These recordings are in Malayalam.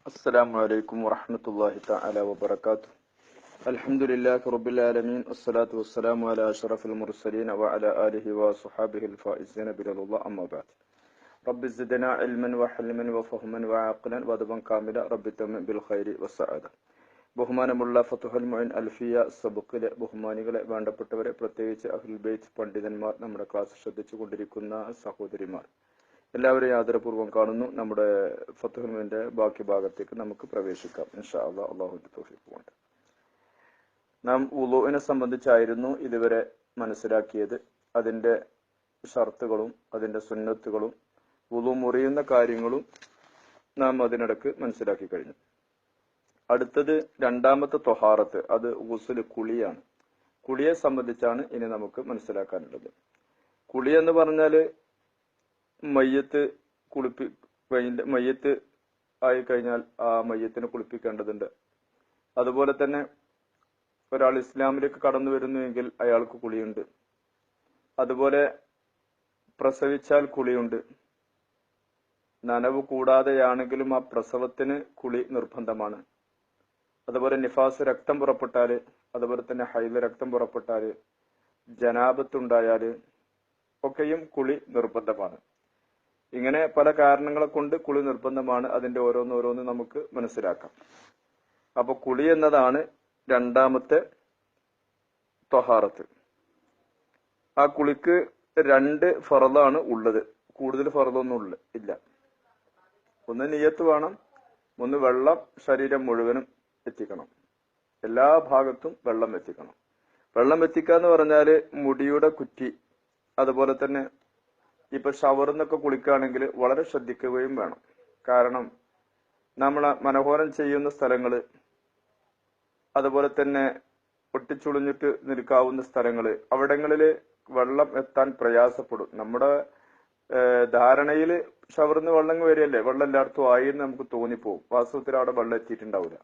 السلام عليكم ورحمة الله تعالى وبركاته. الحمد لله رب العالمين، الصلاة والسلام على أشرف المرسلين وعلى آله وصحابه الفائزين برضا الله، أما بعد. رب زدنا علما وحلما وفهما وعقلا وأدبا كاملا، رب تمم بالخير والسعادة. ബഹുമാനമുള്ള ഫതുഹുൽ മുഈൻ അൽഫിയ സബക്കിലെ ബഹുമാനികളെ, വേണ്ടപ്പെട്ടവരെ, പ്രത്യേകിച്ച് അഹ്ലുൽ ബൈത്ത് പണ്ഡിതന്മാർ, നമ്മുടെ ക്ലാസ് ശ്രദ്ധിച്ചു കൊണ്ടിരിക്കുന്ന സഹോദരിമാർ, എല്ലാവരെയും ആദരപൂർവ്വം കാണുന്നു. നമ്മുടെ ഫതുഹുൽ മുഈന്റെ ബാക്കി ഭാഗത്തേക്ക് നമുക്ക് പ്രവേശിക്കാം ഇൻഷാ അല്ലാഹ്. അല്ലാഹുവിന്റെ തൗഫീഖ് കൊണ്ട് നാം വുളൂഇനെ സംബന്ധിച്ചായിരുന്നു ഇതുവരെ മനസ്സിലാക്കിയത്. അതിന്റെ ഷർത്തുകളും അതിന്റെ സുന്നത്തുകളും വുളൂ മുറിയുന്ന കാര്യങ്ങളും നാം അതിനിടക്ക് മനസ്സിലാക്കി കഴിഞ്ഞു. അടുത്തത് രണ്ടാമത്തെ ത്വഹാറത്ത്, അത് ഗുസ്ൽ, കുളിയാണ്. കുളിയെ സംബന്ധിച്ചാണ് ഇനി നമുക്ക് മനസ്സിലാക്കാനുള്ളത്. കുളി എന്ന് പറഞ്ഞാല് മയ്യത്ത് മയ്യത്ത് ആയി കഴിഞ്ഞാൽ ആ മയ്യത്തിനെ കുളിപ്പിക്കേണ്ടതുണ്ട്. അതുപോലെ തന്നെ ഒരാൾ ഇസ്ലാമിലേക്ക് കടന്നു വരുന്നുവെങ്കിൽ അയാൾക്ക് കുളിയുണ്ട്. അതുപോലെ പ്രസവിച്ചാൽ കുളിയുണ്ട്. നനവ് കൂടാതെയാണെങ്കിലും ആ പ്രസവത്തിന് കുളി നിർബന്ധമാണ്. അതുപോലെ നിഫാസ്, രക്തം പുറപ്പെട്ടാല്, അതുപോലെ തന്നെ ഹൈദ്, രക്തം പുറപ്പെട്ടാല്, ജനാബത്തുണ്ടായാല് ഒക്കെയും കുളി നിർബന്ധമാണ്. ഇങ്ങനെ പല കാരണങ്ങളെ കൊണ്ട് കുളി നിർബന്ധമാണ്. അതിന്റെ ഓരോന്നോരോന്ന് നമുക്ക് മനസ്സിലാക്കാം. അപ്പൊ കുളി എന്നതാണ് രണ്ടാമത്തെ ത്വഹാറത്ത്. ആ കുളിക്ക് രണ്ട് ഫറളാണ് ഉള്ളത്, കൂടുതൽ ഫറളൊന്നും ഇല്ല. ഒന്ന് നിയ്യത്ത് വേണം, ഒന്ന് വെള്ളം ശരീരം മുഴുവനും എത്തിക്കണം, എല്ലാ ഭാഗത്തും വെള്ളം എത്തിക്കണം. വെള്ളം എത്തിക്കുക എന്ന് പറഞ്ഞാല് മുടിയുടെ കുറ്റി, അതുപോലെ തന്നെ ഇപ്പൊ ഷവറിന്നൊക്കെ കുളിക്കുകയാണെങ്കിൽ വളരെ ശ്രദ്ധിക്കുകയും വേണം. കാരണം നമ്മളെ മനോഹരം ചെയ്യുന്ന സ്ഥലങ്ങള്, അതുപോലെ തന്നെ ഒട്ടിച്ചുളിഞ്ഞിട്ട് നിൽക്കാവുന്ന സ്ഥലങ്ങള്, അവിടങ്ങളില് വെള്ളം എത്താൻ പ്രയാസപ്പെടും. നമ്മുടെ ധാരണയില് ഷവറിന്ന് വെള്ളം വരികയല്ലേ, വെള്ളം എല്ലായിടത്തും ആയി എന്ന് നമുക്ക് തോന്നിപ്പോവും. വാസ്തവത്തിൽ അവിടെ വെള്ളം എത്തിയിട്ടുണ്ടാവില്ല.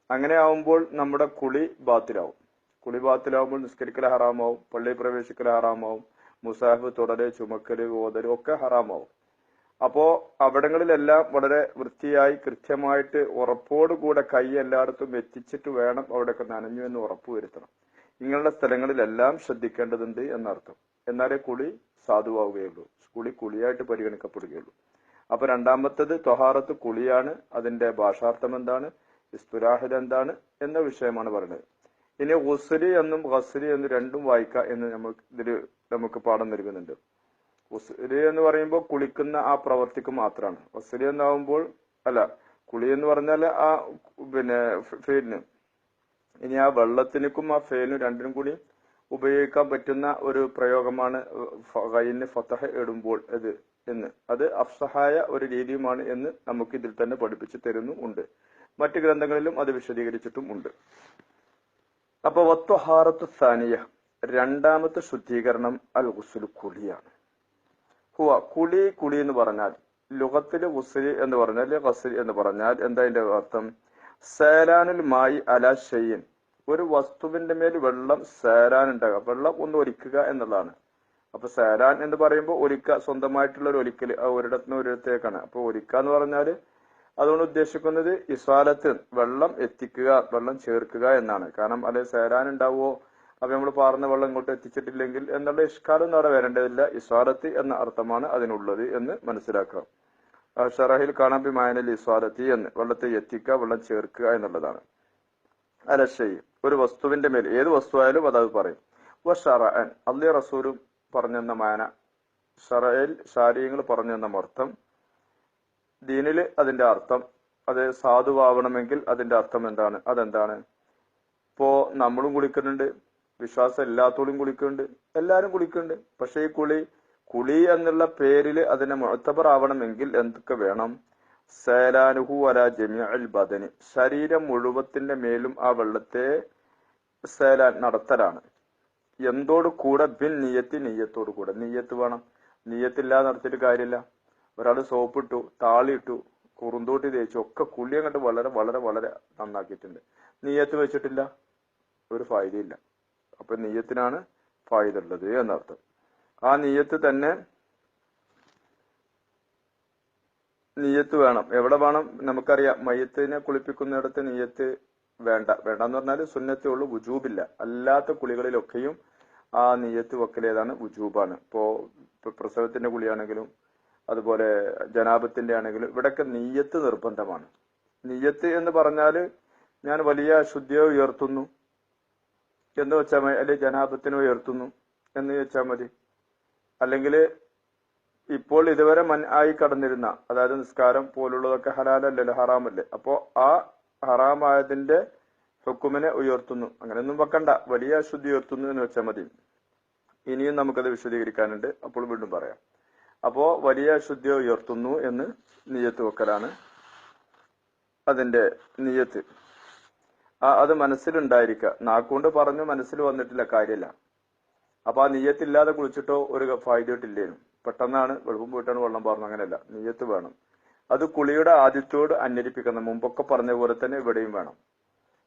അങ്ങനെ ആവുമ്പോൾ നമ്മുടെ കുളി ബാത്തിലാവും. കുളി ബാത്തിലാവുമ്പോൾ നിസ്കരിക്കൽ ഹറാമാവും, പള്ളിയിൽ പ്രവേശിക്കൽ ഹറാമാവും, മുസാഫ് തുടര്, ചുമക്കല്, ഓതല് ഒക്കെ ഹറാമാവും. അപ്പോ അവിടങ്ങളിലെല്ലാം വളരെ വൃത്തിയായി കൃത്യമായിട്ട് ഉറപ്പോടുകൂടെ കൈ എല്ലായിടത്തും എത്തിച്ചിട്ട് വേണം അവിടെയൊക്കെ നനഞ്ഞു എന്ന് ഉറപ്പുവരുത്തണം. ഇങ്ങനെയുള്ള സ്ഥലങ്ങളിലെല്ലാം ശ്രദ്ധിക്കേണ്ടതുണ്ട് എന്നർത്ഥം. എന്നാലേ കുളി സാധുവാവുകയുള്ളൂ, കുളിയായിട്ട് പരിഗണിക്കപ്പെടുകയുള്ളൂ. അപ്പൊ രണ്ടാമത്തത് ത്വഹാറത്ത് കുളിയാണ്. അതിന്റെ ഭാഷാർത്ഥം എന്താണ്, ഇസ്തുലാഹിൽ എന്താണ് എന്ന വിഷയമാണ് പറയുന്നത്. ഇനി ഗുസ്ലി എന്നും ഗസ്ലി എന്നും രണ്ടും വായിക്കുക എന്ന് നമുക്ക് പാഠം നൽകുന്നുണ്ട്. ഗുസ്ലി എന്ന് പറയുമ്പോൾ കുളിക്കുന്ന ആ പ്രവർത്തിക്ക് മാത്രമാണ്. ഗസ്ലി എന്നാവുമ്പോൾ കുളി എന്ന് പറഞ്ഞാൽ ആ ഫെയിലിന്. ഇനി ആ വെള്ളത്തിനും ആ ഫെയിലിനും രണ്ടിനും കൂടി ഉപയോഗിക്കാൻ പറ്റുന്ന ഒരു പ്രയോഗമാണ് ഗൈന് ഫതഹ് ഇടുമ്പോൾ അത് അഫ്സഹായ ഒരു രീതിയുമാണ് എന്ന് നമുക്ക് ഇതിൽ തന്നെ പഠിപ്പിച്ചു തരുന്നുണ്ട്. മറ്റു ഗ്രന്ഥങ്ങളിലും അത് വിശദീകരിച്ചിട്ടും ഉണ്ട്. അപ്പൊ വത്വഹാറത്തു സാനിയ, രണ്ടാമത്തെ ശുദ്ധീകരണം അൽ ഗുസ്ലു, കുളിയാണ്. കുളി എന്ന് പറഞ്ഞാൽ ലുഗത്തില് ഗുസ്ലി എന്ന് പറഞ്ഞാൽ, ഗസ്ലി എന്ന് പറഞ്ഞാൽ എന്താ അതിന്റെ അർത്ഥം? സേലാനുൽ മായി അല ഷൈൻ, ഒരു വസ്തുവിന്റെ മേൽ വെള്ളം സേലാൻ ഉണ്ടാകുക, വെള്ളം ഒന്ന് ഒലിക്കുക എന്നുള്ളതാണ്. അപ്പൊ സേലാൻ എന്ന് പറയുമ്പോൾ ഒലിക്ക, സ്വന്തമായിട്ടുള്ള ഒരു ഒലിക്കല്, ഒരിടത്തുനിന്ന് ഒരിടത്തേക്കാണ്. അപ്പൊ ഒലിക്ക എന്ന് പറഞ്ഞാല് അതുകൊണ്ട് ഉദ്ദേശിക്കുന്നത് ഇസ്വാലത്ത്, വെള്ളം എത്തിക്കുക, വെള്ളം ചേർക്കുക എന്നാണ്. കാരണം അത് സേലാൻ ഉണ്ടാവുമോ, അപ്പൊ നമ്മൾ പാർന്ന വെള്ളം ഇങ്ങോട്ട് എത്തിച്ചിട്ടില്ലെങ്കിൽ എന്നുള്ള ഇഷ്കാലൊന്നും അവിടെ വരേണ്ടതില്ല. ഇസ്വാലത്ത് എന്ന അർത്ഥമാണ് അതിനുള്ളത് എന്ന് മനസ്സിലാക്കാം. ഷറഹിൽ കാണാൻ ബിമാനൽ ഇസ്വാലത്തി എന്ന്, വെള്ളത്തെ എത്തിക്കുക, വെള്ളം ചേർക്കുക എന്നുള്ളതാണ്. അലശൈ, ഒരു വസ്തുവിന്റെ മേൽ, ഏത് വസ്തുവായാലും അതത് പറയും. ഷറഅൻ, അള്ളി റസൂലും പറഞ്ഞെന്ന മാന, ഷറയിൽ ശാരീയങ്ങൾ പറഞ്ഞെന്ന അർത്ഥം, ദീനില് അതിന്റെ അർത്ഥം, അത് സാധുവാവണമെങ്കിൽ അതിന്റെ അർത്ഥം എന്താണ്? അതെന്താണ്? ഇപ്പോ നമ്മളും കുളിക്കുന്നുണ്ട്, വിശ്വാസം ഇല്ലാത്തോളും കുളിക്കുന്നുണ്ട്, എല്ലാരും കുളിക്കുന്നുണ്ട്. പക്ഷെ ഈ കുളി എന്നുള്ള പേരില് അതിനെ മുഅ്തബർ ആവണമെങ്കിൽ എന്തൊക്കെ വേണം? സേലാനുഹു അലാ ജമീഉൽ ബദനി, ശരീരം മുഴുവത്തിന്റെ മേലും ആ വെള്ളത്തെ സേലാൻ നടത്തലാണ്. എന്തോട് കൂടെ? ബിൻ നിയ്യത്തി, നിയ്യത്തോട് കൂടെ. നിയ്യത്ത് വേണം. നിയ്യത്തില്ലാതെ നടത്തിയിട്ട് കാര്യമില്ല. ഒരാള് സോപ്പിട്ടു, താളിയിട്ടു, കുറുന്തോട്ടി തേച്ചു, ഒക്കെ കുളി അങ്ങോട്ട് വളരെ വളരെ വളരെ നന്നാക്കിയിട്ടുണ്ട്. നിയ്യത്ത് വെച്ചിട്ടില്ല, ഒരു ഫായിദയില്ല. അപ്പൊ നിയ്യത്തിനാണ് ഫായിദ ഉള്ളത് എന്നർത്ഥം. ആ നിയ്യത്ത് തന്നെ നിയ്യത്ത് വേണം. എവിടെ വേണം? നമുക്കറിയാം മയ്യത്തിനെ കുളിപ്പിക്കുന്നിടത്ത് നിയ്യത്ത് വേണ്ടെന്ന് പറഞ്ഞാൽ സുന്നത്തേ ഉള്ളൂ, വുജൂബില്ല. അല്ലാത്ത കുളികളിലൊക്കെയും ആ നിയ്യത്ത് വെക്കലേതാണ് വുജൂബാണ്. ഇപ്പോ പ്രസവത്തിന്റെ കുളിയാണെങ്കിലും അതുപോലെ ജനാബത്തിന്റെ ആണെങ്കിലും ഇവിടൊക്കെ നിയ്യത്ത് നിർബന്ധമാണ്. നിയ്യത്ത് എന്ന് പറഞ്ഞാല് ഞാൻ വലിയ അശുദ്ധിയെ ഉയർത്തുന്നു എന്ന് വെച്ചാൽ മതി, അല്ലെങ്കിൽ ജനാബത്തിനെ ഉയർത്തുന്നു എന്ന് വെച്ചാൽ മതി. അല്ലെങ്കിൽ ഇപ്പോൾ ഇതുവരെ ആയി കടന്നിരുന്ന, അതായത് നിസ്കാരം പോലുള്ളതൊക്കെ ഹലാലല്ലല്ലോ, ഹറാമല്ലേ. അപ്പോ ആ ഹറാമായതിന്റെ ഹുക്കുമിനെ ഉയർത്തുന്നു, അങ്ങനെയൊന്നും വെക്കണ്ട, വലിയ അശുദ്ധി ഉയർത്തുന്നു എന്ന് വെച്ചാൽ മതി. ഇനിയും നമുക്കത് വിശദീകരിക്കാനുണ്ട്, അപ്പോൾ വീണ്ടും പറയാം. അപ്പോ വലിയ അശുദ്ധിയെ ഉയർത്തുന്നു എന്ന് നിയ്യത്ത് വെക്കലാണ് അതിന്റെ നിയ്യത്ത്. അത് മനസ്സിലുണ്ടായിരിക്കുക. നാക്കുകൊണ്ട് പറഞ്ഞു മനസ്സിൽ വന്നിട്ടില്ല, കാര്യമില്ല. അപ്പൊ ആ നിയ്യത്തില്ലാതെ കുളിച്ചിട്ടോ ഒരു ഫായിദയിട്ടില്ലേനും. പെട്ടെന്നാണ് വെളുപ്പം പോയിട്ടാണ് വെള്ളം പാർന്നു, അങ്ങനെയല്ല, നിയ്യത്ത് വേണം. അത് കുളിയുടെ ആദ്യത്തോട് അന്വരിപ്പിക്കണം. മുമ്പൊക്കെ പറഞ്ഞ പോലെ തന്നെ ഇവിടെയും വേണം.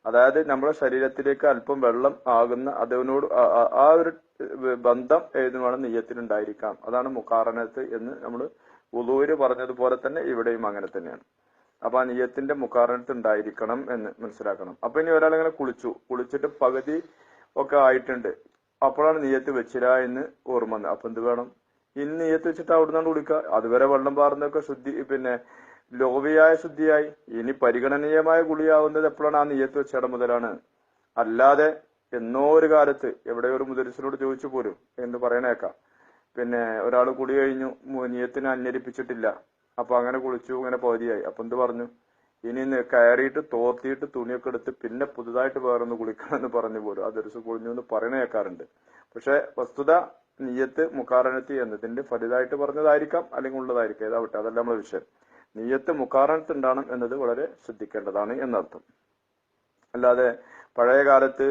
അതായത് നമ്മുടെ ശരീരത്തിലേക്ക് അല്പം വെള്ളം ആകുന്ന അതിനോട് ആ ഒരു ബന്ധം ഏത് വേണം നിയ്യത്തിനുണ്ടായിരിക്കാം. അതാണ് മുഖാറനത്ത് എന്ന് നമ്മൾ വുളൂഇല് പറഞ്ഞതുപോലെ തന്നെ ഇവിടെയും അങ്ങനെ തന്നെയാണ്. അപ്പൊ ആ നിയ്യത്തിന്റെ മുഖാറനത്ത് ഉണ്ടായിരിക്കണം എന്ന് മനസ്സിലാക്കണം. അപ്പൊ ഇനി ഒരാളിങ്ങനെ കുളിച്ചിട്ട് പകുതി ഒക്കെ ആയിട്ടുണ്ട്, അപ്പോഴാണ് നിയ്യത്ത് വെച്ചില്ല എന്ന് ഓർമ്മ വന്നത്. അപ്പൊ എന്ത് വേണം? ഇന്ന് നിയ്യത്ത് വെച്ചിട്ട് അവിടുന്നാണ് കുളിക്കുക. അതുവരെ വെള്ളം പാർന്നൊക്കെ ശുദ്ധി, പിന്നെ ലോപിയായ ശുദ്ധിയായി. ഇനി പരിഗണനീയമായ കുളിയാവുന്നത് എപ്പോഴാണ്? ആ നിയ്യത്ത് വെച്ചിട മുതലാണ്. അല്ലാതെ എന്നോ ഒരു കാലത്ത് എവിടെയോ ഒരു മുദരിസിനോട് ചോദിച്ചു പോലും എന്ന് പറയണേക്കാം, പിന്നെ ഒരാൾ കുളി കഴിഞ്ഞു, നിയ്യത്തിനെ അന്വരിപ്പിച്ചിട്ടില്ല, അപ്പൊ അങ്ങനെ കുളിച്ചു, ഇങ്ങനെ പകുതിയായി. അപ്പൊ എന്ത് പറഞ്ഞു? ഇനി കയറിയിട്ട് തോർത്തിയിട്ട് തുണിയൊക്കെ എടുത്ത് പിന്നെ പുതുതായിട്ട് വേറൊന്ന് കുളിക്കണം എന്ന് പറഞ്ഞു പോലും ആ ദർസ് കുളിഞ്ഞു എന്ന് പറയണ കേൾക്കാറുണ്ട്. പക്ഷെ വസ്തുത നിയ്യത്ത് മുഖാറനത്ത് എന്നതിന്റെ ഫലിതായിട്ട് പറഞ്ഞതായിരിക്കാം, അല്ലെങ്കിൽ ഉള്ളതായിരിക്കാം, ഏതാവട്ടെ, അതല്ല നമ്മുടെ വിഷയം. നിയ്യത്ത് മുഖാറനത്ത് ഉണ്ടാകണം എന്നത് വളരെ ശ്രദ്ധിക്കേണ്ടതാണ് എന്നർത്ഥം. അല്ലാതെ പഴയ കാലത്ത്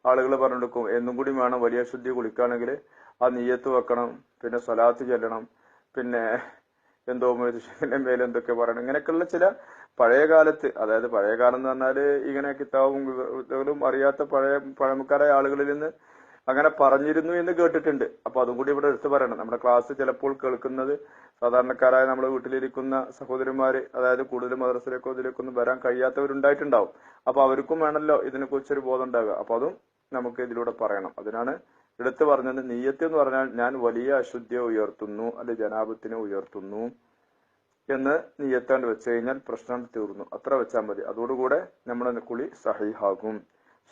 ആളുകൾ പറഞ്ഞെടുക്കും എന്നും കൂടി വേണം വലിയ ശുദ്ധി കുളിക്കുകയാണെങ്കിൽ ആ നിയ്യത്ത് വെക്കണം, പിന്നെ സ്വലാത്ത് ചെല്ലണം, പിന്നെ എന്തോ മേലെന്തൊക്കെ പറയണം, ഇങ്ങനെയൊക്കെയുള്ള ചില പഴയ കാലത്ത്, അതായത് പഴയ കാലം എന്ന് പറഞ്ഞാല് ഇങ്ങനെ കിതാബും അറിയാത്ത പഴമക്കാരായ ആളുകളിൽ നിന്ന് അങ്ങനെ പറഞ്ഞിരുന്നു എന്ന് കേട്ടിട്ടുണ്ട്. അപ്പൊ അതും കൂടി ഇവിടെ എടുത്തു പറയണം. നമ്മുടെ ക്ലാസ് ചിലപ്പോൾ കേൾക്കുന്നത് സാധാരണക്കാരായ നമ്മുടെ വീട്ടിലിരിക്കുന്ന സഹോദരന്മാര്, അതായത് കൂടുതൽ മദ്രസയിലേക്കോ ഇതിലേക്കൊന്നും വരാൻ കഴിയാത്തവരുണ്ടായിട്ടുണ്ടാവും. അപ്പൊ അവർക്കും വേണമല്ലോ ഇതിനെ കുറിച്ചൊരു ബോധം ഉണ്ടാകുക. അപ്പൊ അതും നമുക്ക് ഇതിലൂടെ പറയണം. അതിനാണ് എടുത്തു പറഞ്ഞത്. നിയ്യത്ത് എന്ന് പറഞ്ഞാൽ ഞാൻ വലിയ അശുദ്ധിയെ ഉയർത്തുന്നു, അല്ലെ ജനാബത്തിനെ ഉയർത്തുന്നു എന്ന് നിയ്യത്താണ്ട് വെച്ച് കഴിഞ്ഞാൽ പ്രശ്നം തീർന്നു. അത്ര വെച്ചാൽ മതി. അതോടുകൂടെ നമ്മുടെ കുളി സഹീഹാകും.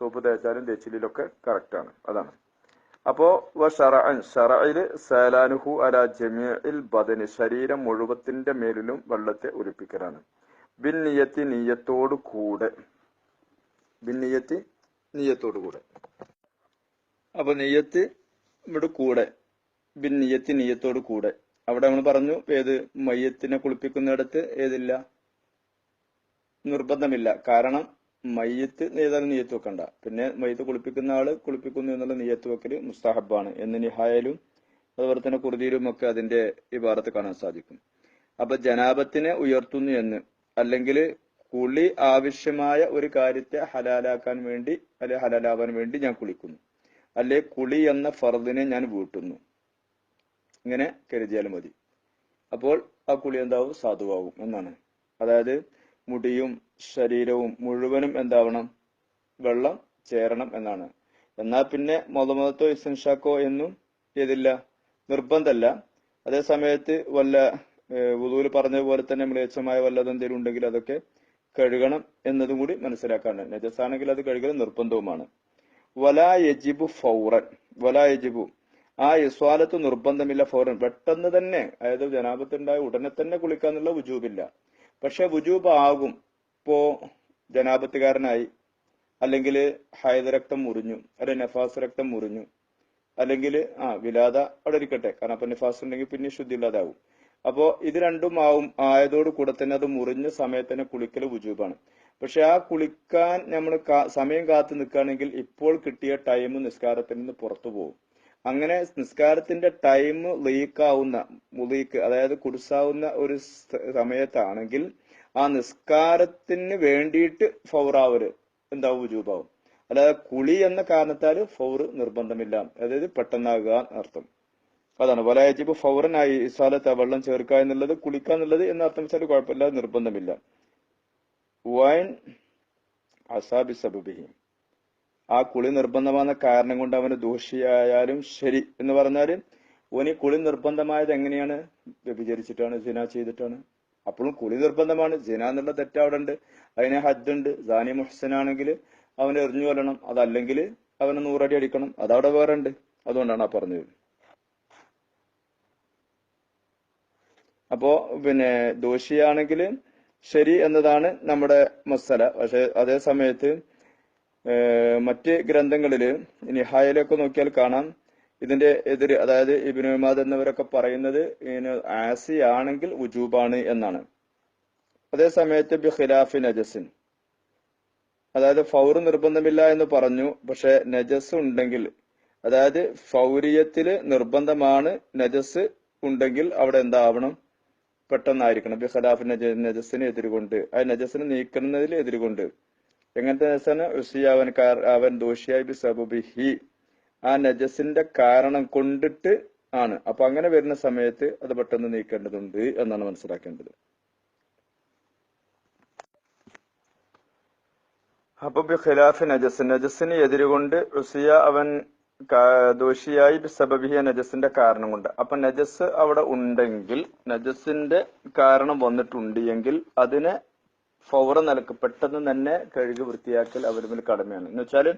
സോപ്പ് തേച്ചാലും തേച്ചിലൊക്കെ കറക്റ്റാണ്. അതാണ്. അപ്പോ ഷറഇല് സലാനുഹു അലാ ജമീഇൽ ബദനി, ശരീരം മുഴുവത്തിന്റെ മേലിലും വെള്ളത്തെ ഒലിപ്പിക്കലാണ്. ബിൻ നിയ്യത്തി, നിയ്യത്തോടു കൂടെ. ബിൻ നിയ്യത്തി, നിയ്യത്തോടു കൂടെ. അപ്പൊ നിയ്യത്ത് ഇവിടെ കൂടെ, ബിൻ നിയ്യത്തി, നിയ്യത്തോടു കൂടെ. അവിടെ നമ്മൾ പറഞ്ഞു ഏത് മയ്യത്തിനെ കുളിപ്പിക്കുന്നിടത്ത് ഏതില്ല, നിർബന്ധമില്ല. കാരണം മയ്യത്ത് ഏതായാലും നിയ്യത്ത് വെക്കണ്ട. പിന്നെ മയ്യത്ത് കുളിപ്പിക്കുന്ന ആള് കുളിപ്പിക്കുന്നു എന്നുള്ള നിയ്യത്ത് വെക്കല് മുസ്തഹബാണ് എന്ന് നിഹായലും അതുപോലെ തന്നെ ഖുർദിയിലും ഒക്കെ അതിന്റെ ഇബാറത്ത് കാണാൻ സാധിക്കും. അപ്പൊ ജനാബത്തിനെ ഉയർത്തുന്നു എന്ന്, അല്ലെങ്കിൽ കുളി ആവശ്യമായ ഒരു കാര്യത്തെ ഹലാലാക്കാൻ വേണ്ടി, അല്ലെ ഹലാലാവാൻ വേണ്ടി ഞാൻ കുളിക്കുന്നു, അല്ലെ കുളി എന്ന ഫർദിനെ ഞാൻ വീട്ടുന്നു, ഇങ്ങനെ കരുതിയാലും മതി. അപ്പോൾ ആ കുളി എന്താവും? സാധുവാകും എന്നാണ്. അതായത് മുടിയും ശരീരവും മുഴുവനും എന്താവണം? വെള്ളം ചേരണം എന്നാണ്. എന്നാൽ പിന്നെ മൊതമതത്തോ ഇസൻഷാക്കോ എന്നും ഏതില്ല, നിർബന്ധമല്ല. അതേ സമയത്ത് വല്ല വുദൂല് പറഞ്ഞതുപോലെ തന്നെ മ്ലേച്ഛമായ വല്ലതും എന്തെങ്കിലും ഉണ്ടെങ്കിൽ അതൊക്കെ കഴുകണം എന്നതും കൂടി മനസ്സിലാക്കാണ്. നജസാണെങ്കിൽ അത് കഴുകൽ നിർബന്ധവുമാണ്. വലാ യജിബു ഫൗറൻ, വലാ യജിബു, ആ ഇസ്വാലത്ത് നിർബന്ധമില്ല ഫൗറൻ, പെട്ടെന്ന് തന്നെ, അതായത് ജനാബത്തുണ്ടായ ഉടനെ തന്നെ കുളിക്കാന്നുള്ള വുജൂബില്ല. പക്ഷെ വുജൂബ് ആകും. ഇപ്പോ ജനാബത്തുകാരനായി, അല്ലെങ്കിൽ ഹൈദരക്തം മുറിഞ്ഞു, അല്ലെ നഫാസ് രക്തം മുറിഞ്ഞു, അല്ലെങ്കിൽ വിലാദ അവിടെ ഇരിക്കട്ടെ, കാരണം അപ്പൊ നഫാസ് ഉണ്ടെങ്കിൽ പിന്നെ ശുദ്ധി ഇല്ലാതാവും. അപ്പോ ഇത് രണ്ടും ആയതോട് കൂടെ തന്നെ അത് മുറിഞ്ഞ സമയത്ത് തന്നെ കുളിക്കൽ വുജൂബാണ്. പക്ഷെ ആ കുളിക്കാൻ നമ്മൾ സമയം കാത്തു നിൽക്കുകയാണെങ്കിൽ ഇപ്പോൾ കിട്ടിയ ടൈം നിസ്കാരത്തിൽ നിന്ന് പുറത്തു പോകും. അങ്ങനെ നിസ്കാരത്തിന്റെ ടൈം ലീക്ക്, അതായത് കുടിസാവുന്ന ഒരു സമയത്താണെങ്കിൽ ആ നിസ്കാരത്തിന് വേണ്ടിയിട്ട് ഫൗറാവല് എന്താവും? വുജൂബാവും. അല്ലാതെ കുളി എന്ന കാരണത്താൽ ഫൗറ് നിർബന്ധമില്ല, അതായത് പെട്ടെന്നാകുക അർത്ഥം. അതാണ് വലായജിബ് ഫൗറനായി ഇസാലത്ത് വെള്ളം ചേർക്കുക എന്നുള്ളത് കുളിക്കുക എന്നുള്ളത് എന്ന് അർത്ഥം വെച്ചാൽ കുഴപ്പമില്ല, നിർബന്ധമില്ല. വൈൻ അസാബി സബബിഹി, ആ കുളി നിർബന്ധമാകുന്ന കാരണം കൊണ്ട് അവന് ദോഷിയായാലും ശരി എന്ന് പറഞ്ഞാല് ഓന് കുളി നിർബന്ധമായത് എങ്ങനെയാണ്? വ്യഭിചരിച്ചിട്ടാണ്, സിന ചെയ്തിട്ടാണ്. അപ്പോഴും കുളി നിർബന്ധമാണ്. സിന എന്നുള്ള തെറ്റ് അവിടെ ഉണ്ട്, അതിന് ഹദ്ദുണ്ട്. സാനി മുഹ്സനാണെങ്കിൽ അവന് എറിഞ്ഞു കൊല്ലണം, അതല്ലെങ്കിൽ അവന് 100 അടി അടിക്കണം, അതവിടെ വേറെ ഉണ്ട്. അതുകൊണ്ടാണ് ആ പറഞ്ഞത്. അപ്പോ പിന്നെ ദോഷിയാണെങ്കിൽ ശരി എന്നതാണ് നമ്മുടെ മസല. പക്ഷെ അതേ സമയത്ത് മറ്റ് ഗ്രന്ഥങ്ങളില് നിഹായിലൊക്കെ നോക്കിയാൽ കാണാം ഇതിന്റെ എതിര്, അതായത് ഇബ്നു ഉമാദ് എന്നിവരൊക്കെ പറയുന്നത് ഇതിന് ആസി ആണെങ്കിൽ ഉജൂബാണ് എന്നാണ്. അതേ സമയത്ത് ബി ഖിലാഫി നജസിൻ, അതായത് ഫൗർ നിർബന്ധമില്ല എന്ന് പറഞ്ഞു, പക്ഷെ നജസ് ഉണ്ടെങ്കിൽ, അതായത് ഫൗരിയത്തില് നിർബന്ധമാണ്, നജസ് ഉണ്ടെങ്കിൽ അവിടെ എന്താവണം? പെട്ടെന്നായിരിക്കണം. ബി ഖിലാഫി നജസിന് എതിരുകൊണ്ട്, ആ നജസിനെ നീക്കുന്നതിൽ എതിരുകൊണ്ട്. എങ്ങനത്തെ നജസാണ്? ഉസിയാവൻ അവൻ ദോഷിയായി ബി സബബിഹി, ആ നജസിന്റെ കാരണം കൊണ്ടിട്ട് ആണ്. അപ്പൊ അങ്ങനെ വരുന്ന സമയത്ത് അത് പെട്ടെന്ന് നീക്കേണ്ടതുണ്ട് എന്നാണ് മനസ്സിലാക്കേണ്ടത്. അപ്പൊ ബി ഖിലാഫ് നജസ്, നജസിന് എതിരുകൊണ്ട് ഉസിയ അവൻ ദോഷിയായി ബി സബബിഹി, നജസിന്റെ കാരണം കൊണ്ട്. അപ്പൊ നജസ് അവിടെ ഉണ്ടെങ്കിൽ, നജസിന്റെ കാരണം വന്നിട്ടുണ്ട് എങ്കിൽ അതിനെ ഫൗറ നിലക്ക് പെട്ടെന്ന് തന്നെ കഴുകി വൃത്തിയാക്കൽ അവരുടെ കടമയാണ്. എന്ന് വെച്ചാല്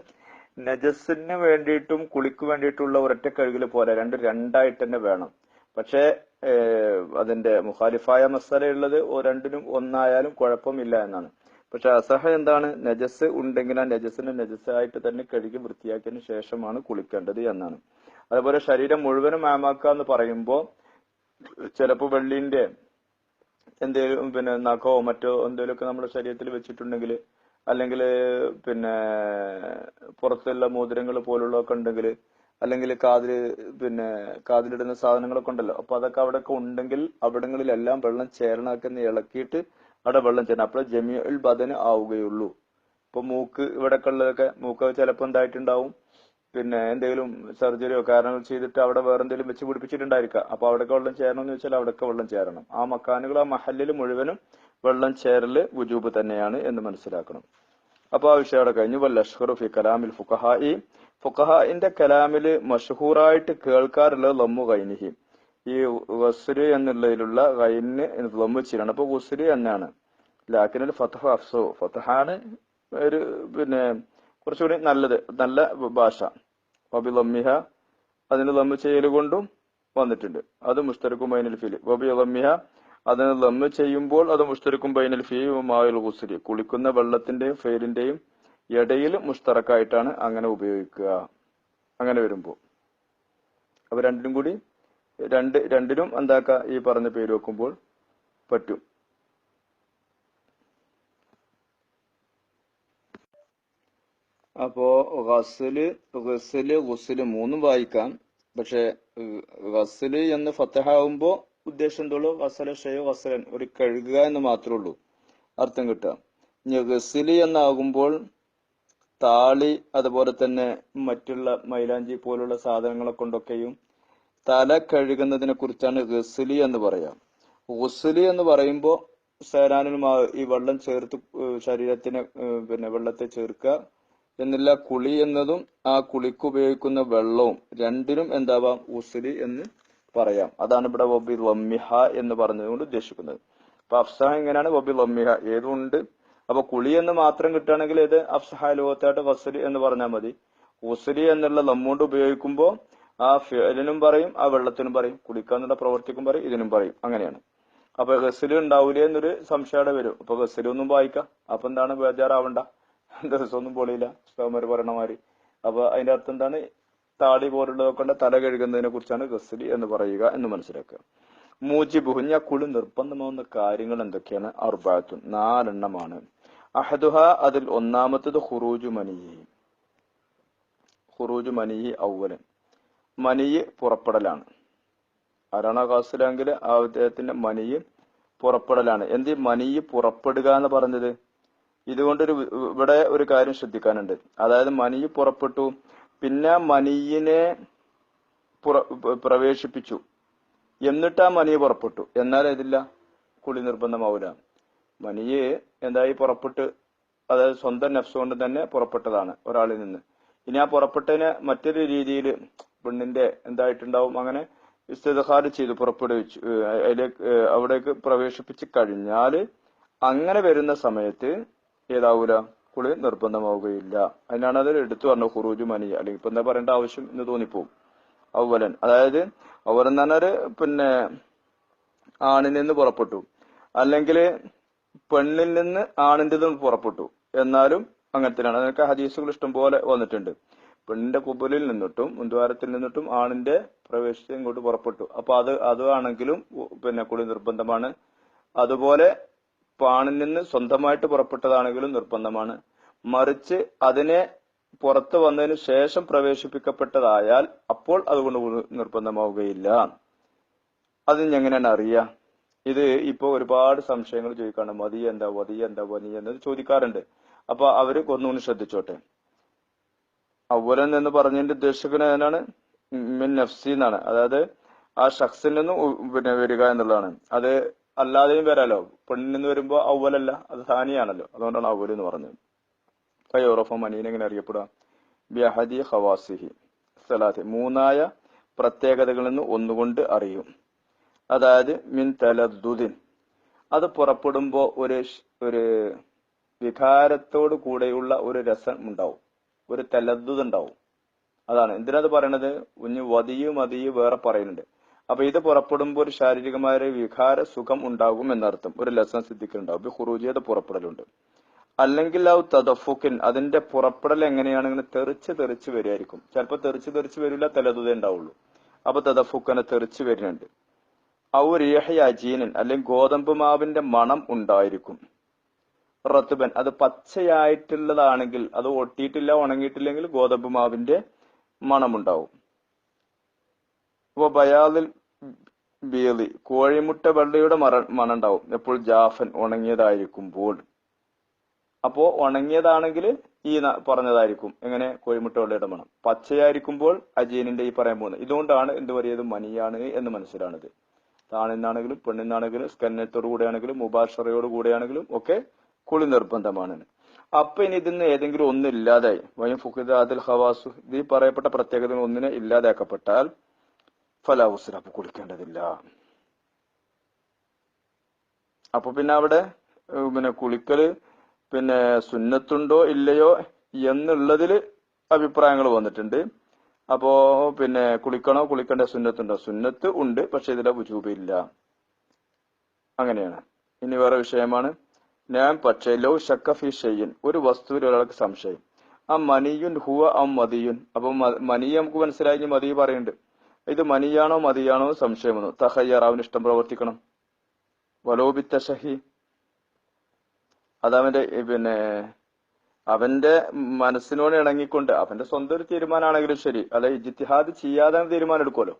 നജസിന് വേണ്ടിയിട്ടും കുളിക്ക് വേണ്ടിയിട്ടുള്ള ഒരൊറ്റ കഴുകല് പോലെ രണ്ടായിട്ട് തന്നെ വേണം. പക്ഷേ അതിന്റെ മുഖാലിഫായ മസലയുള്ളത് രണ്ടിനും ഒന്നായാലും കുഴപ്പമില്ല എന്നാണ്. പക്ഷെ അസഹ എന്താണ്? നജസ് ഉണ്ടെങ്കിൽ ആ നജസിനെ നജസായിട്ട് തന്നെ കഴുകി വൃത്തിയാക്കിയതിനു ശേഷമാണ് കുളിക്കേണ്ടത് എന്നാണ്. അതുപോലെ ശരീരം മുഴുവനും ആമാക്കുക എന്ന് പറയുമ്പോ ചിലപ്പോ വെള്ളിന്റെ എന്തേലും പിന്നെ നഖോ മറ്റോ എന്തേലുമൊക്കെ നമ്മുടെ ശരീരത്തിൽ വെച്ചിട്ടുണ്ടെങ്കിൽ, അല്ലെങ്കിൽ പിന്നെ പുറത്തുള്ള മോതിരങ്ങൾ പോലുള്ളതൊക്കെ ഉണ്ടെങ്കിൽ, അല്ലെങ്കിൽ കാതിലിടുന്ന സാധനങ്ങളൊക്കെ ഉണ്ടല്ലോ, അപ്പൊ അതൊക്കെ അവിടെയൊക്കെ ഉണ്ടെങ്കിൽ അവിടങ്ങളിലെല്ലാം വെള്ളം ചേരണമൊക്കെ ഇളക്കിയിട്ട് അവിടെ വെള്ളം ചേരണം. അപ്പോൾ ജമീഉൽ ബദൻ ആവുകയുള്ളൂ. ഇപ്പൊ മൂക്ക് ഇവിടെയൊക്കെ ഉള്ളതൊക്കെ, മൂക്ക് ചിലപ്പോൾ എന്തായിട്ടുണ്ടാവും, പിന്നെ എന്തെങ്കിലും സർജറിയോ കാരണങ്ങൾ ചെയ്തിട്ട് അവിടെ വേറെ എന്തെങ്കിലും വെച്ച് പിടിപ്പിച്ചിട്ടുണ്ടായിരിക്കാം. അപ്പൊ അവിടെയൊക്കെ വെള്ളം ചേരണം എന്ന് വെച്ചാൽ അവിടെയൊക്കെ വെള്ളം ചേരണം. ആ മക്കാനുകൾ, ആ മഹല്ലിൽ മുഴുവനും വെള്ളം ചേരല് വുജൂബ് തന്നെയാണ് എന്ന് മനസ്സിലാക്കണം. അപ്പൊ ആ വിഷയം അവിടെ കഴിഞ്ഞു. വല്ലഷ്ഹറു ഫി കലാമിൽ ഫുഖഹാഇ, ഫുഖഹാഇന്റെ കലാമില് മഷ്ഹൂറായിട്ട് കേൾക്കാറുള്ളത് ലമ്മു ഗൈനിഹി, ഈ വസ്ര് എന്നുള്ളതിലുള്ള ഗൈന് ലമ്മു ചെയ്യണം. അപ്പൊ വസ്ര് എന്നാണ്. ലാക്കിനൽ ഫതഹ അഫ്സോ, ഫതഹാണ് ഒരു കുറച്ചുകൂടി നല്ലത്, നല്ല ഭാഷ. വബി ലമ്മിഹ, അതിന് ലമ്മ് ചെയ്യൽ കൊണ്ടും വന്നിട്ടുണ്ട്. അത് മുസ്തരിക്കും ബൈനൽ ഫീൽ. വബി ലമ്മിഹ, അതിന് ലമ്മ് ചെയ്യുമ്പോൾ അത് മുസ്തരിക്കും ബൈനൽ ഫീ മായിൽ ഗുസ്ലി, കുളിക്കുന്ന വെള്ളത്തിന്റെയും ഫെയിലിന്റെയും ഇടയിൽ മുസ്തറക്കായിട്ടാണ് അങ്ങനെ ഉപയോഗിക്കുക. അങ്ങനെ വരുമ്പോ അപ്പൊ രണ്ടിനും എന്താക്ക ഈ പറഞ്ഞ പേര് വെക്കുമ്പോൾ പറ്റും. അപ്പോ ഗുസ്ല് മൂന്നും വായിക്കാം. പക്ഷെ ഗസ്ല് എന്ന് ഫത്തഹാവുമ്പോ ഉദ്ദേശം എന്തോളൂ? ഗസല ഷെയ്ഖ് ഗസലൻ, ഒരു കഴുകുക എന്ന് മാത്രമേ ഉള്ളൂ അർത്ഥം കിട്ടുക. ഇനി ഗസ്ല് എന്നാകുമ്പോൾ താളി അതുപോലെ തന്നെ മറ്റുള്ള മൈലാഞ്ചി പോലുള്ള സാധനങ്ങളെ കൊണ്ടൊക്കെയും തല കഴുകുന്നതിനെ കുറിച്ചാണ് ഗസ്ലി എന്ന് പറയാം. ഗുസ്ലി എന്ന് പറയുമ്പോൾ സേരാനും ഈ വെള്ളം ചേർത്ത് ശരീരത്തിന് വെള്ളത്തെ ചേർക്കുക എന്നില്ല. കുളി എന്നതും ആ കുളിക്ക് ഉപയോഗിക്കുന്ന വെള്ളവും രണ്ടിനും എന്താവാം? ഗുസ്ലി എന്ന് പറയാം. അതാണ് ഇവിടെ വബി ലമ്മിഹ എന്ന് പറഞ്ഞതുകൊണ്ട് ഉദ്ദേശിക്കുന്നത്. അപ്പൊ അഫ്സഹ എങ്ങനെയാണ്? വബി ലമ്മിഹ ഏതും ഉണ്ട്. അപ്പൊ കുളി എന്ന് മാത്രം കിട്ടുകയാണെങ്കിൽ ഏത് അഫ്സഹ ലോകത്തായിട്ട് ഗസ്ലി എന്ന് പറഞ്ഞാൽ മതി. ഗുസ്ലി എന്നുള്ള ലമ്മുകൊണ്ട് ഉപയോഗിക്കുമ്പോ ആ ഫിഅലിനും പറയും, ആ വെള്ളത്തിനും പറയും, കുളിക്കാന്നുള്ള പ്രവർത്തിക്കും പറയും, ഇതിനും പറയും. അങ്ങനെയാണ്. അപ്പൊ ഗസ്ല് ഉണ്ടാവൂലേ എന്നൊരു സംശയം അവിടെ വരും. അപ്പൊ ഗസ്ലൊന്നും വായിക്കാം. അപ്പൊ എന്താണ്? ബേജാറാവണ്ട, ദിവസമൊന്നും പൊളിയില്ല, സൗമര് പറയണമാതിരി. അപ്പൊ അതിന്റെ അർത്ഥം എന്താണ്? താടി പോലുള്ളതൊക്കെ കൊണ്ട് തല കഴുകുന്നതിനെ കുറിച്ചാണ് ഗസ്ലി എന്ന് പറയുക എന്ന് മനസ്സിലാക്കുക. മൂജിബുഹുഞ്ഞ കുളി നിർബന്ധമാവുന്ന കാര്യങ്ങൾ എന്തൊക്കെയാണ്? അർബഅത്തുൻ, 4 എണ്ണമാണ്. അഹദുഹ, അതിൽ ഒന്നാമത്തത് ഖുറൂജു മനിയി, ഖുറൂജു മനിയി ഔവലൻ, മനിയ് പുറപ്പെടലാണ്. ആരാണോ ഗസ്ലെങ്കിൽ ആ അദ്ദേഹത്തിന്റെ മനിയ് പുറപ്പെടലാണ്. എന്ത് മനിയ് പുറപ്പെടുക എന്ന് പറഞ്ഞത്? ഇതുകൊണ്ടൊരു ഇവിടെ ഒരു കാര്യം ശ്രദ്ധിക്കാനുണ്ട്. അതായത് മനിയ് പുറപ്പെട്ടു, പിന്നെ മനിയിനെ പ്രവേശിപ്പിച്ചു, എന്നിട്ട് ആ മനിയെ പുറപ്പെട്ടു, എന്നാൽ ഇതില്ല, കുളി നിർബന്ധമാവൂല. മനിയെ എന്തായി പുറപ്പെട്ട്, അതായത് സ്വന്തം നഫ്സ് കൊണ്ട് തന്നെ പുറപ്പെട്ടതാണ് ഒരാളിൽ നിന്ന്. ഇനി ആ പുറപ്പെട്ടതിന് മറ്റൊരു രീതിയിൽ പെണ്ണിന്റെ എന്തായിട്ടുണ്ടാവും, അങ്ങനെ ഇസ്തിദ്ഹാർ ചെയ്തു പുറപ്പെടുവിച്ചു, അവിടേക്ക് പ്രവേശിപ്പിച്ച് കഴിഞ്ഞാല് അങ്ങനെ വരുന്ന സമയത്ത് ഏതാവൂല, കുളി നിർബന്ധമാവുകയില്ല. അതിനാണ് അത് എടുത്തു പറഞ്ഞത് ഖുറൂജു മനി. അല്ലെങ്കിൽ ഇപ്പൊ എന്താ പറയേണ്ട ആവശ്യം എന്ന് തോന്നിപ്പോവും. അവലൻ, അതായത് അവലൻ എന്ന് പറഞ്ഞാല് ആണിൽ നിന്ന് പുറപ്പെട്ടു, അല്ലെങ്കിൽ പെണ്ണിൽ നിന്ന് ആണിൻ്റെതും പുറപ്പെട്ടു, എന്നാലും അങ്ങനത്തെയാണ്. അതൊക്കെ ഹദീസുകൾ ഇഷ്ടം പോലെ വന്നിട്ടുണ്ട്. പെണ്ണിന്റെ കുബലിൽ നിന്നിട്ടും മുൻദ്വാരത്തിൽ നിന്നിട്ടും ആണിന്റെ പ്രവേശിച്ച് ഇങ്ങോട്ട് പുറപ്പെട്ടു, അപ്പൊ അത് ആണെങ്കിലും കുളി നിർബന്ധമാണ്. അതുപോലെ ആണിൽ നിന്ന് സ്വന്തമായിട്ട് പുറപ്പെട്ടതാണെങ്കിലും നിർബന്ധമാണ്. മറിച്ച് അതിനെ പുറത്തു വന്നതിന് ശേഷം പ്രവേശിപ്പിക്കപ്പെട്ടതായാൽ അപ്പോൾ അതുകൊണ്ട് നിർബന്ധമാവുകയില്ല. അതിന് എങ്ങനെയാണ് അറിയാ? ഇത് ഇപ്പൊ ഒരുപാട് സംശയങ്ങൾ ചോദിക്കാണ്. മതി എന്താ, വതി എന്താ, വനി എന്നത് ചോദിക്കാറുണ്ട്. അപ്പൊ അവര് ഒന്നുകൂടി ശ്രദ്ധിച്ചോട്ടെ. അവലൻ എന്ന് പറഞ്ഞതിന്റെ ഉദ്ദേശിക്കുന്നത് ഏതാണ്? മിൻ നഫ്സി എന്നാണ്. അതായത് ആ ഷഖ്സിൽ നിന്നും വരിക എന്നുള്ളതാണ്. അത് അല്ലാതെയും വരാലോ. പെണ്ണിൽ നിന്ന് വരുമ്പോ അവലല്ല, അത് സാനിയാണല്ലോ. അതുകൊണ്ടാണ് അവല് എന്ന് പറഞ്ഞത്. കയോറഫ മനീൻ എങ്ങനെ അറിയപ്പെടുക? ബിഅഹദി ഖവാസിഹി സലാത്തി, മൂന്നായ പ്രത്യേകതകളിൽ നിന്ന് ഒന്നുകൊണ്ട് അറിയും. അതായത് മിൻ തലദ്ദുദിൻ, അത് പുറപ്പെടുമ്പോ ഒരു വികാരത്തോട് കൂടെയുള്ള ഒരു രസം ഉണ്ടാവും, ഒരു തലദ്ദുദ് ഉണ്ടാവും. അതാണ് എന്തിനത് പറയണത്. ഇനി വതിയും മതിയും വേറെ പറയുന്നുണ്ട്. അപ്പൊ ഇത് പുറപ്പെടുമ്പോൾ ഒരു ശാരീരികമായ ഒരു വികാര സുഖം ഉണ്ടാകും എന്നർത്ഥം, ഒരു ലസൻ സിദ്ധിക്കുന്നുണ്ടാവും. ഖുറൂജിയുടെ പുറപ്പെടലുണ്ട്. അല്ലെങ്കിൽ ആ തദഫുക്കിൻ, അതിന്റെ പുറപ്പെടൽ എങ്ങനെയാണെങ്കിൽ തെറിച്ച് വരികയായിരിക്കും. ചിലപ്പോൾ തെറിച്ച് വരില്ല, തലതുതേ ഉണ്ടാവുള്ളൂ. അപ്പൊ തദഫുക്കനെ തെറിച്ച് വരുന്നുണ്ട്. ഔ റിയഹി അജീനൻ, അല്ലെങ്കിൽ ഗോതമ്പ് മാവിന്റെ മണം ഉണ്ടായിരിക്കും. റത്തുബൻ, അത് പച്ചയായിട്ടുള്ളതാണെങ്കിൽ, അത് ഒട്ടിയിട്ടില്ല ഉണങ്ങിയിട്ടില്ലെങ്കിൽ ഗോതമ്പ് മാവിന്റെ മണമുണ്ടാവും. അപ്പൊ ബയാദിൽ ബീലി, കോഴിമുട്ട വെള്ളയുടെ മണം ഉണ്ടാവും. എപ്പോൾ ജാഫൻ, ഉണങ്ങിയതായിരിക്കുമ്പോൾ. അപ്പോ ഉണങ്ങിയതാണെങ്കിൽ ഈ പറഞ്ഞതായിരിക്കും. എങ്ങനെ? കോഴിമുട്ട വെള്ളയുടെ മണം. പച്ചയായിരിക്കുമ്പോൾ അജീനിന്റെ ഈ പറയാൻ പോകുന്നത്. ഇതുകൊണ്ടാണ് എന്ത് പറയുന്നത് മനിയാണ് എന്ന് മനസ്സിലാണത്. താണിന്നാണെങ്കിലും പെണ്ണിന്നാണെങ്കിലും സ്കന്നത്തോടു കൂടെയാണെങ്കിലും മുബാഷറയോട് കൂടെയാണെങ്കിലും ഒക്കെ കുളി നിർബന്ധമാണ്. അപ്പൊ ഇനി ഇതിന്ന് ഏതെങ്കിലും ഒന്ന് ഇല്ലാതായി, വയം ഫുഖിദാദിൽ ഖവാസു, ഈ പറയപ്പെട്ട പ്രത്യേകത ഒന്നിനെ ഇല്ലാതാക്കപ്പെട്ടാൽ ഫലാവുസ്ര, അപ്പൊ കുളിക്കേണ്ടതില്ല. അപ്പൊ പിന്നെ അവിടെ കുളിക്കല് സുന്നത്തുണ്ടോ ഇല്ലയോ എന്നുള്ളതിൽ അഭിപ്രായങ്ങൾ വന്നിട്ടുണ്ട്. അപ്പോ കുളിക്കണോ, കുളിക്കേണ്ട സുന്നത്തുണ്ടോ? സുന്നത്ത് ഉണ്ട്, പക്ഷെ ഇതിലെ വുജൂബില്ല. അങ്ങനെയാണ്. ഇനി വേറെ വിഷയമാണ്. ഞാൻ പക്ഷേ ലോ ശക്ക ഫി ഷൈഇൻ, ഒരു വസ്തുവിൽ ഒരാൾക്ക് സംശയം. ആ മനിയുൻ ഹുവ അം മദിയുൻ, അപ്പൊ മനി നമുക്ക് മനസ്സിലായി, മതി പറയുന്നുണ്ട്. ഇത് മനിയാണോ മതിയാണോ സംശയം വന്നു. തഖയ്യർ, അവന് ഇഷ്ടം പ്രവർത്തിക്കണം. വലോബിത്ത ഷഹി, അതവന്റെ അവന്റെ മനസ്സിനോട് ഇണങ്ങിക്കൊണ്ട്, അവന്റെ സ്വന്തം ഒരു തീരുമാനമാണെങ്കിലും ശരി, അല്ലെ ഇജ്തിഹാദ് ചെയ്യാതെ തീരുമാനം എടുക്കുമല്ലോ.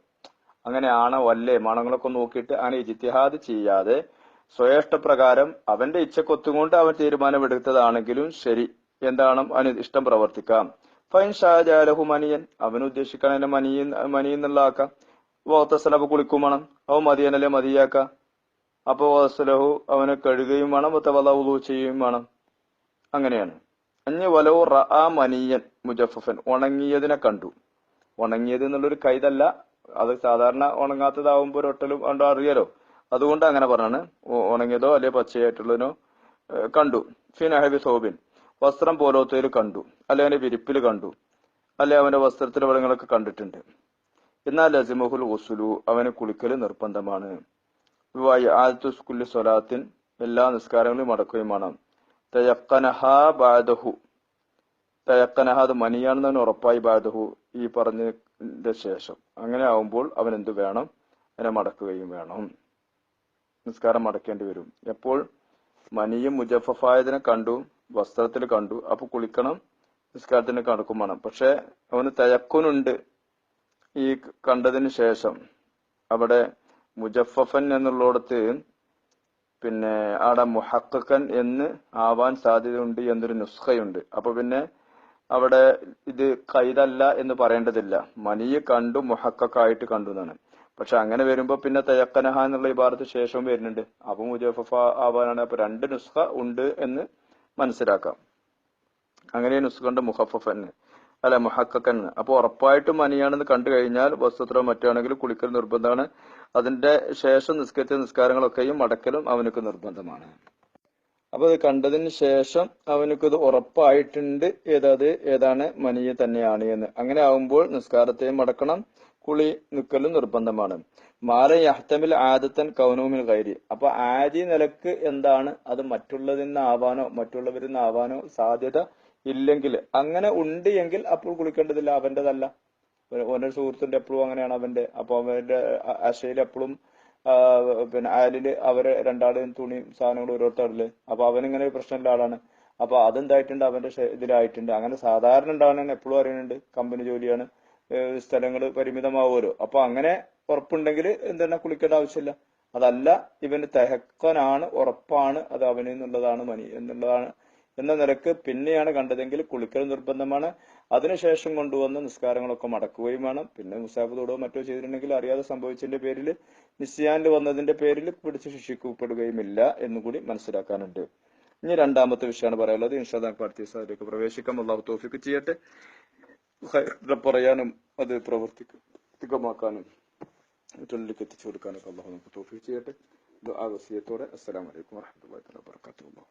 അങ്ങനെ ആണോ അല്ലേ മണങ്ങളൊക്കെ നോക്കിയിട്ട് അങ്ങനെ ഇജ്തിഹാദ് ചെയ്യാതെ സ്വയഷ്ടപ്രകാരം അവന്റെ ഇച്ഛക്കൊത്തുകൊണ്ട് അവൻ തീരുമാനമെടുത്തതാണെങ്കിലും ശരി, എന്താണ് അവന് ഇഷ്ടം പ്രവർത്തിക്കാം. ഫൈൻ ഷാജാലഹു മനിയൻ, അവൻ ഉദ്ദേശിക്കണം എന്നെ മനിയെന്നുള്ള ആക്കാം. വോത്തസലബ് കുളിക്കും വേണം. അവൻ മതിയനല്ലേ മതിയാക്കാം. അപ്പൊ വസലഹു, അവനെ കഴുകുകയും വേണം. വലവു ചെയ്യുകയും വേണം. അങ്ങനെയാണ്. അഞ്ഞ് വലവു റഅ മനിയൻ മുജഫഫൻ, ഉണങ്ങിയതിനെ കണ്ടു. ഉണങ്ങിയത് എന്നുള്ളൊരു കൈതല്ല, അത് സാധാരണ ഉണങ്ങാത്തതാവുമ്പോ ഒരൊട്ടലും കണ്ടോ അറിയാലോ. അതുകൊണ്ട് അങ്ങനെ പറഞ്ഞാണ്. ഉണങ്ങിയതോ അല്ലെ പച്ചയായിട്ടുള്ളതിനോ കണ്ടു. ഫിനഹബി സോബിൻ, വസ്ത്രം പോലോത്തതിൽ കണ്ടു, അല്ലെ അവന്റെ വിരിപ്പിൽ കണ്ടു, അല്ലെ അവന്റെ വസ്ത്രത്തിലെ വെള്ളങ്ങളൊക്കെ കണ്ടിട്ടുണ്ട്. എന്നാൽ ലസിമഹുൽ ഉസുലു, അവന് കുളിക്കല് നിർബന്ധമാണ്. ആദ്യത്തുസ്കുല്ലി സ്വലാത്തിൻ, എല്ലാ നിസ്കാരങ്ങളും മടക്കുകയും വേണം. തയക്കനഹ ബാദഹു, തയക്കനഹ അത് മനിയാണെന്ന് ഉറപ്പായി ബാദഹു, ഈ പറഞ്ഞതിന്റെ ശേഷം. അങ്ങനെ ആവുമ്പോൾ അവൻ എന്ത് വേണം? അതിനെ മടക്കുകയും വേണം. നിസ്കാരം മടക്കേണ്ടി വരും. എപ്പോൾ? മനിയും മുജഫഫായതിനെ കണ്ടു, വസ്ത്രത്തിൽ കണ്ടു, അപ്പൊ കുളിക്കണം, നിസ്കാരത്തിന് കണക്കും വേണം. പക്ഷെ അവന് തയക്കുനുണ്ട് ഈ കണ്ടതിന് ശേഷം. അവിടെ മുജഫഫൻ എന്നുള്ളിടത്ത് അവിടെ മുഹക്കൻ എന്ന് ആവാൻ സാധ്യതയുണ്ട് എന്നൊരു നുസ്ഖയുണ്ട്. അപ്പൊ അവിടെ ഇത് കൈതല്ല എന്ന് പറയേണ്ടതില്ല. മനിയെ കണ്ടു മുഹക്കക്കായിട്ട് കണ്ടു എന്നാണ്. പക്ഷെ അങ്ങനെ വരുമ്പോ പിന്നെ തയക്കനഹ എന്നുള്ള ഇബാറത്ത് ശേഷവും വരുന്നുണ്ട്. അപ്പൊ മുജഫഫ ആവാനാണ്. അപ്പൊ രണ്ട് നുസ്ഖ ഉണ്ട് എന്ന് മനസ്സിലാക്കാം. അങ്ങനെ നുസ്ഖുണ്ട് മുഹഫഫന്ന് അല്ല മുഹക്കന്ന്. അപ്പൊ ഉറപ്പായിട്ടും മനിയാണെന്ന് കണ്ടു കഴിഞ്ഞാൽ വസ്തുത്രോ മറ്റാണെങ്കിലും കുളിക്കൽ നിർബന്ധമാണ്. അതിന്റെ ശേഷം നിസ്കരിച്ച നിസ്കാരങ്ങളൊക്കെയും മടക്കലും അവനക്ക് നിർബന്ധമാണ്. അപ്പൊ ഇത് കണ്ടതിന് ശേഷം അവനക്ക് ഇത് ഉറപ്പായിട്ടുണ്ട് ഏതാണ് മനിയ തന്നെയാണ് എന്ന്. അങ്ങനെ ആകുമ്പോൾ നിസ്കാരത്തെയും മടക്കണം, കുളി നിക്കലും നിർബന്ധമാണ്. മാല യഹ്തമിൽ ആദത്തൻ കൗനൂമിൽ ഗൈരി. അപ്പൊ ആദി നിലക്ക് എന്താണ് അത് മറ്റുള്ളതിൽ നിന്നാവാനോ മറ്റുള്ളവരിൽ നിന്നാവാനോ സാധ്യത ഇല്ലെങ്കിൽ, അങ്ങനെ ഉണ്ട് എങ്കിൽ അപ്പോൾ കുളിക്കേണ്ടതില്ല, അവന്റേതല്ല. ഓന്റെ സുഹൃത്തിന്റെ എപ്പോഴും അങ്ങനെയാണ് അവന്റെ. അപ്പൊ അവന്റെ ആശയിൽ എപ്പോഴും പിന്നെ അയലില് അവരെ രണ്ടാളും തുണിയും സാധനങ്ങളും ഓരോരുത്തരില്. അപ്പൊ അവനിങ്ങനെ ഒരു പ്രശ്നമുള്ള ആളാണ്. അപ്പൊ അതെന്തായിട്ടുണ്ട്, അവന്റെ ഇതിലായിട്ടുണ്ട്. അങ്ങനെ സാധാരണ ഉണ്ടാവണമെന്ന് എപ്പോഴും അറിയുന്നുണ്ട്. കമ്പനി ജോലിയാണ്, സ്ഥലങ്ങൾ പരിമിതമാവുമല്ലോ. അപ്പൊ അങ്ങനെ ഉറപ്പുണ്ടെങ്കിൽ എന്തെന്നാ കുളിക്കേണ്ട ആവശ്യമില്ല. അതല്ല ഇവന് തെഹക്കനാണ്, ഉറപ്പാണ് അത് അവനിൽ നിന്നുള്ളതാണ് മനി എന്നുള്ളതാണ് എന്ന നിലക്ക് പിന്നെയാണ് കണ്ടതെങ്കിൽ കുളിക്കൽ നിർബന്ധമാണ്. അതിനുശേഷം കൊണ്ടുവന്ന് നിസ്കാരങ്ങളൊക്കെ മടക്കുകയും വേണം. പിന്നെ മുസാഫ് തൊടോ മറ്റോ ചെയ്തിട്ടുണ്ടെങ്കിൽ അറിയാതെ സംഭവിച്ചതിന്റെ പേരിൽ നിസ്യാനിൽ വന്നതിന്റെ പേരിൽ പിടിച്ച് ശിക്ഷിക്കപ്പെടുകയുമില്ല എന്നുകൂടി മനസ്സിലാക്കാനുണ്ട്. ഇനി രണ്ടാമത്തെ വിഷയമാണ് പറയാനുള്ളത്. ഇൻഷാല്ലാഹ് പാർട്ടിയിലേക്ക് പ്രവേശിക്കാം. അല്ലാഹു തൗഫീഖ് ചെയ്യട്ടെ. പറയാനും അത് പ്രവർത്തികമാക്കാനും മറ്റുള്ളിലേക്ക് എത്തിച്ചു കൊടുക്കാനൊക്കെ അല്ലാഹു നമുക്ക് തൗഫീഖ് ചെയ്യട്ടെ. ദുആ വസിയത്തോടെ അസ്സലാമു അലൈക്കും വറഹ്മത്തുള്ളാഹി വബറകാതുഹു.